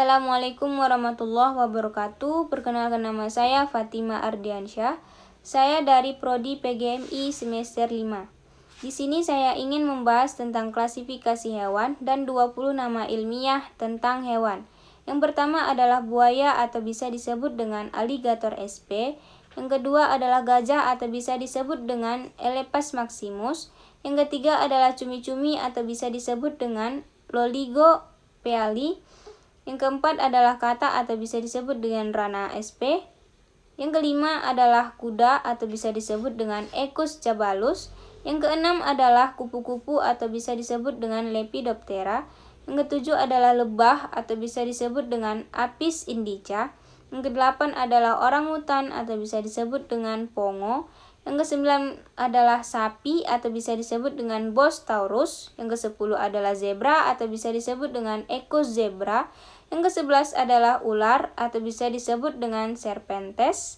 Assalamualaikum warahmatullahi wabarakatuh. Perkenalkan, nama saya Fatima Ardiansyah. Saya dari Prodi PGMI semester 5. Di sini saya ingin membahas tentang klasifikasi hewan dan 20 nama ilmiah tentang hewan. Yang pertama adalah buaya atau bisa disebut dengan alligator sp. Yang kedua adalah gajah atau bisa disebut dengan Elephas maximus. Yang ketiga adalah cumi-cumi atau bisa disebut dengan Loligo peali. Yang keempat adalah kata atau bisa disebut dengan Rana sp. Yang kelima adalah kuda atau bisa disebut dengan Equus jabalus. Yang keenam adalah kupu-kupu atau bisa disebut dengan Lepidoptera. Yang ketujuh adalah lebah atau bisa disebut dengan Apis indica. Yang kedelapan adalah orangutan atau bisa disebut dengan Pongo. Yang kesembilan adalah sapi atau bisa disebut dengan Bos taurus. Yang kesepuluh adalah zebra atau bisa disebut dengan Equus zebra. Yang kesebelas adalah ular atau bisa disebut dengan Serpentes.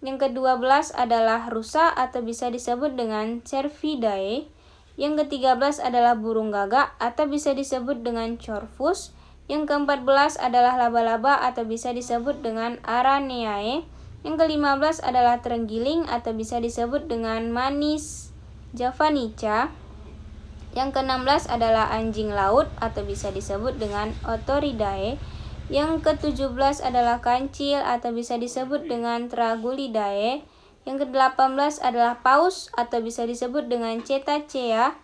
Yang ke-12 adalah rusa atau bisa disebut dengan Cervidae. Yang ke-13 adalah burung gagak atau bisa disebut dengan Corvus. Yang ke-14 adalah laba-laba atau bisa disebut dengan Araneae. Yang ke-15 adalah terenggiling atau bisa disebut dengan Manis javanica. Yang ke-16 adalah anjing laut atau bisa disebut dengan Otoridae. Yang ke-17 adalah kancil atau bisa disebut dengan Tragulidae. Yang ke-18 adalah paus atau bisa disebut dengan Cetacea.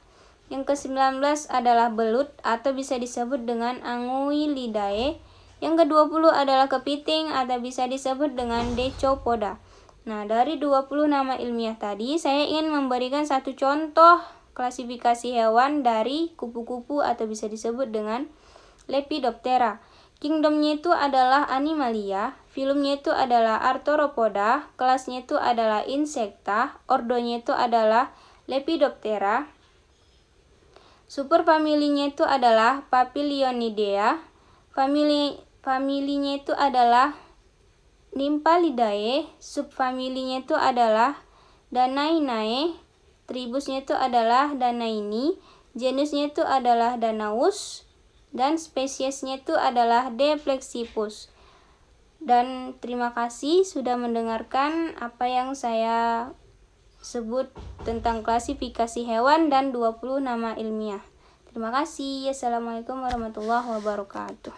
Yang ke-19 adalah belut atau bisa disebut dengan Anguillidae. Yang ke-20 adalah kepiting atau bisa disebut dengan Decopoda. Nah, dari 20 nama ilmiah tadi, saya ingin memberikan satu contoh klasifikasi hewan dari kupu-kupu atau bisa disebut dengan Lepidoptera. Kingdomnya itu adalah Animalia, filumnya itu adalah Arthropoda, kelasnya itu adalah Insecta, ordonya itu adalah Lepidoptera, superfamilinya itu adalah Papilionidea, familinya itu adalah Nymphalidae, subfamilinya itu adalah Danainae, tribusnya itu adalah Danaini, genusnya itu adalah Danaus, dan spesiesnya itu adalah Deflexipus. Dan terima kasih sudah mendengarkan apa yang saya sebut tentang klasifikasi hewan dan 20 nama ilmiah. Terima kasih. Assalamualaikum warahmatullahi wabarakatuh.